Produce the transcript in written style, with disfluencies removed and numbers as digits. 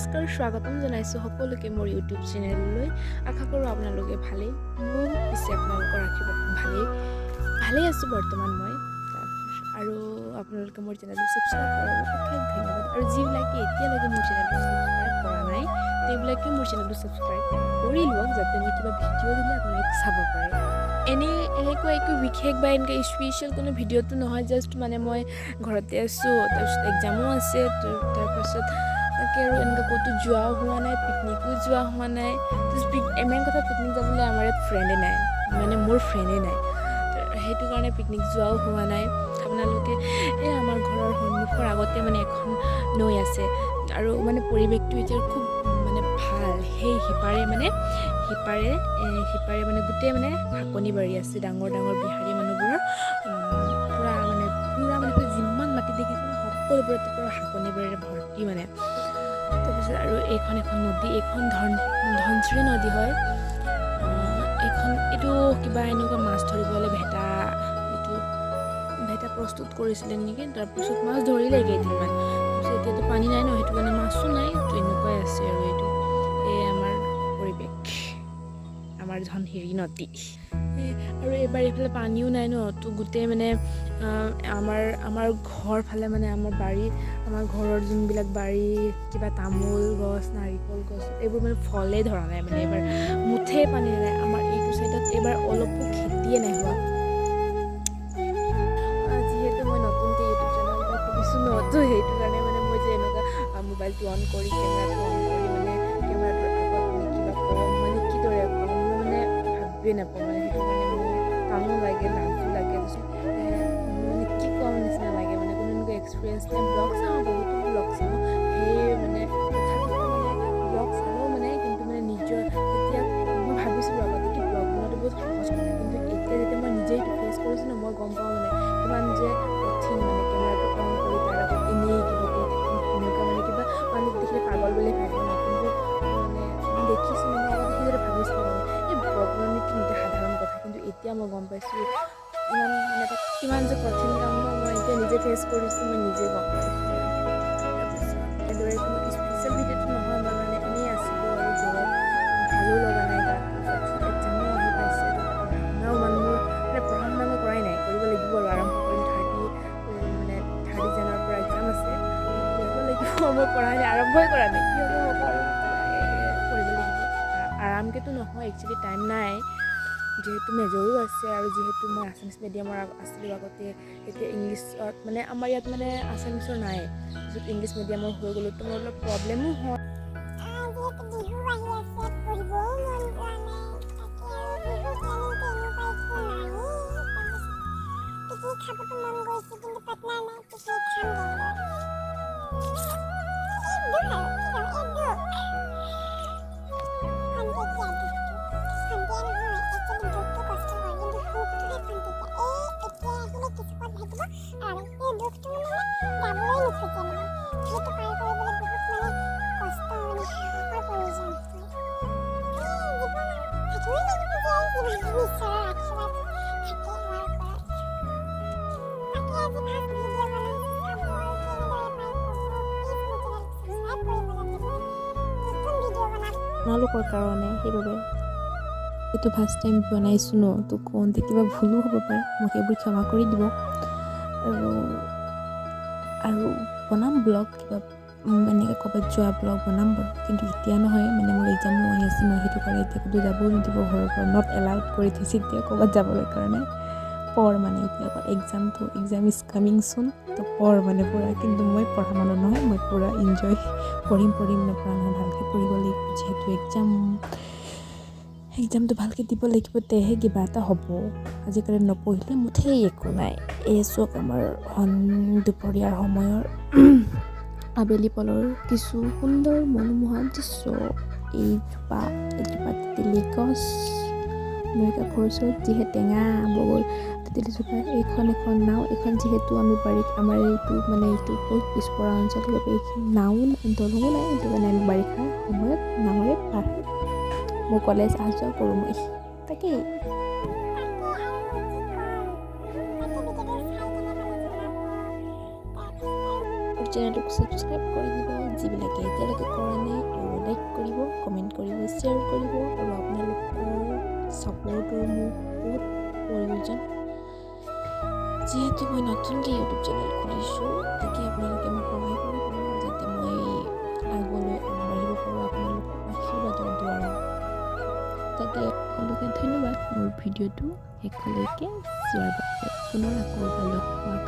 নমস্কাৰ স্বাগতম জনাইছোঁ সকলোকে মোৰ ইউটিউব চেনেললৈ। আশা কৰোঁ আপোনালোকে ভালেই, মোৰ পিছে আপোনালোকৰ আশীৰ্বাদ ভালেই আছোঁ বৰ্তমান মই। আৰু আপোনালোকে মোৰ চেনেলটো ছাবস্ক্ৰাইব কৰাৰ বাবে অশেষ ধন্যবাদ। আৰু যিবিলাকে এতিয়ালৈকে মোৰ চেনেলটো ছাবস্ক্ৰাইব কৰা নাই তেওঁবিলাকে মোৰ চেনেলটো ছাবস্ক্ৰাইব কৰি লওক, যাতে মই কিবা ভিডিঅ' দিলে আপোনালোকে চাব পাৰে। এনেকুৱা একো বিশেষ বা এনেকৈ স্পেচিয়েল কোনো ভিডিঅ'টো নহয়, জাষ্ট মানে মই ঘৰতে আছোঁ, তাৰপিছত এক্সামো আছে, তাৰপাছত তাকে আৰু এনেকৈ ক'তো যোৱাও হোৱা নাই, পিকনিকো যোৱা হোৱা নাই। মেইন কথা পিকনিক যাবলৈ আমাৰ ইয়াত ফ্ৰেণ্ডে নাই, মানে মোৰ ফ্ৰেণ্ডে নাই, সেইটো কাৰণে পিকনিক যোৱাও হোৱা নাই। আপোনালোকে এই আমাৰ ঘৰৰ সন্মুখৰ আগতে মানে এখন নৈ আছে, আৰু মানে পৰিৱেশটো এতিয়া খুব মানে ভাল। সেই সিপাৰে মানে গোটেই মানে শাকনি বাৰী আছে, ডাঙৰ ডাঙৰ বিহাৰী মানুহবোৰৰ পূৰা মানে যিমান মাটি দেখিছে সকলোবোৰতে পূৰা শাকনি বাৰীৰে ভৰ্তি মানে। তাৰপিছত আৰু এইখন নদী, এইখন ধনশিৰি নদী হয়। এইটো কিবা এনেকুৱা মাছ ধৰিবলৈ ভেটা প্ৰস্তুত কৰিছিলে নেকি, তাৰপিছত মাছ ধৰিলে কেইদিনমান, তাৰপিছত এতিয়াতো পানী নাই ন, সেইটো কাৰণে মাছো নাই, তো এনেকুৱাই আছে। আৰু এইটো আমাৰ পৰিৱেশ, আমাৰ ধনশিৰি নদী। আৰু এইবাৰ এইফালে পানীও নাই ন, তো গোটেই মানে আমাৰ ঘৰ ফালে মানে আমাৰ ঘৰৰ যোনবিলাক বাৰী, কিবা তামোল গছ, নাৰিকল গছ, এইবোৰ মানে ফলেই ধৰা নাই, মানে এইবাৰ মুঠেই পানী নাই। আমাৰ এইটো চাইডত এইবাৰ অলপো খেতিয়ে নাই হোৱা। যিহেতু মই নতুনকৈ ইউটিউব চেনেল এটা খুলিছোঁ ন, তো সেইটো কাৰণে মানে মই যে এনেকুৱা মোবাইলটো অন কৰি কেমেৰাটোৰ আগত মানে কিবা ক'ম, মানে কিদৰে ক'ম, মই মানে ভাবিয়ে নাপাওঁ, মানে সেইটো কাৰণে মোৰ টানো লাগে, লাজো লাগে, মানে কি ক'ম নিচিনা লাগে, মানে কোনো এনেকুৱা এক্সপিৰিয়েঞ্চ নাই। বহুতো ব্লগ চাওঁ, সেই মানে তথাপিতো মানে ব্লগ চাওঁ মানে, কিন্তু মানে নিজৰ যেতিয়া মই ভাবিছিলোঁ আগতে কি ব্লগ বনোৱাটো বহুত সহজ কথা, কিন্তু এতিয়া যেতিয়া মই নিজেই এইটো ফেচ কৰিছোঁ ন, মই গম পাওঁ মানে কিমান যে কঠিন, মানে কেমেৰাটো অন কৰি তাৰ আগত এনেই কিবা কৰি থাকিম, এনেকুৱা মানে কিবা মানুহ দেখিলে পাগল বুলি ভাবে ন, কিন্তু মানে মই দেখিছোঁ, মানে আগতে সেইদৰে ভাবিছিলোঁ মানে এই ব্লগ বনোৱাটো নিজে সাধাৰণ কথা, কিন্তু এতিয়া মই গম পাইছোঁ কিমান যে কঠিন কাম ন, মই এতিয়া নিজে ফেচ কৰিছোঁ, মই নিজে গম পাইছোঁ। তাৰপিছত এনেদৰে কোনো স্পেচিয়েল ভিডিঅ'টো নহয়, মই মানে এনেই আছিলোঁ আৰু ঘৰত, ভালো লগা নাই গাটো, তাৰপিছত এক্সামো আহি পাইছে, পঢ়া শুনা মই কৰাই নাই, কৰিব লাগিব আৰু আৰম্ভ কৰিম। 30 জানুৱাৰীৰ পৰা এক্সাম আছে, পঢ়িব লাগিব। মই পঢ়াই নাই, আৰম্ভই কৰা নাই, কি হ'ব আৰু পঢ়িব লাগিব। আৰামকেতো নহয়, একচুৱেলি টাইম নাই, যিহেতু মেজৰো আছে, আৰু যিহেতু মই আছামিছ মিডিয়ামৰ আছিলোঁ আগতে, এতিয়া ইংলিছত মানে আমাৰ ইয়াত মানে আছামিছৰ নাই, য'ত ইংলিছ মিডিয়ামৰ হৈ গ'লোঁ, তো মোৰ অলপ প্ৰব্লেমো হয়। খাবতো মন গৈছে, কিন্তু পাটনাৰ নাই, পিকনিক আপোনালোকৰ কাৰণে সেইবাবে এইটো ফাৰ্ষ্ট টাইম বনাইছোঁ ন, তো কওঁতে কিবা ভুলো হ'ব পাৰে, মোক সেইবোৰ ক্ষমা কৰি দিব। আৰু বনাম ব্লগ, কিবা এনেকৈ ক'ৰবাত যোৱা ব্লগ বনাম বাৰু, কিন্তু এতিয়া নহয়, মানে মোৰ এক্সামো আহি আছে ন, সেইটো কাৰণে এতিয়া ক'তো যাবও নিদিব, ঘৰৰ পৰা নট এলাউড কৰি থৈছে এতিয়া ক'ৰবাত যাবলৈ কাৰণে। মানে এতিয়া এক্সাম ইজ কামিং চুন, তো মানে পূৰা, কিন্তু মই পঢ়া মানুহ নহয়, মই পূৰা এনজয় পঢ়িম নপঢ়া নহয়, ভালকৈ পঢ়িব লাগিব, যিহেতু এক্সামটো ভালকৈ দিব লাগিব, তেহে কিবা এটা হ'ব। আজিকালি নপঢ়িলে মুঠেই একো নাই। এই চক আমাৰ দুপৰীয়াৰ সময়ৰ আবেলি পলৰ কিছু সুন্দৰ মনোমোহা দৃশ্য। এইজোপা তেতেলী গছ, নৈ কাষৰ ওচৰত যিহে টেঙা বগল তেতেলীজোপা, এখন নাও, এইখন যিহেতু আমাৰ এইটো বহুত পিছপৰা অঞ্চল, সেইবাবে এইখিনি দলঙো নাই, সেইটো কাৰণে আমি বাৰিষা সময়ত নাৱৰে পাৰ হৈ মোৰ কলেজ অহা যোৱা কৰোঁ। মই তাকেই চেনেলটোক ছাবস্ক্ৰাইব কৰি দিব, যিবিলাকে এতিয়ালৈকে কৰা নাই। শ্বেয়াৰ কৰিব আৰু আপোনালোকৰ ছাপোৰ্টৰ মোক বহুত প্ৰয়োজন। যিহেতু মই নতুনকৈ ইউটিউব চেনেল খুলিছোঁ, তাকে আপোনালোকে মোক সহায় কৰিব যাতে মই আগলৈ আগবাঢ়িব পাৰোঁ আপোনালোকৰ আশীৰ্বাদৰ দ্বাৰা। তাকে সকলোকে ধন্যবাদ মোৰ ভিডিঅ'টো শেষলৈকে চোৱাৰ বাবে। পুনৰ আকৌ এবাৰ লগ পোৱাৰ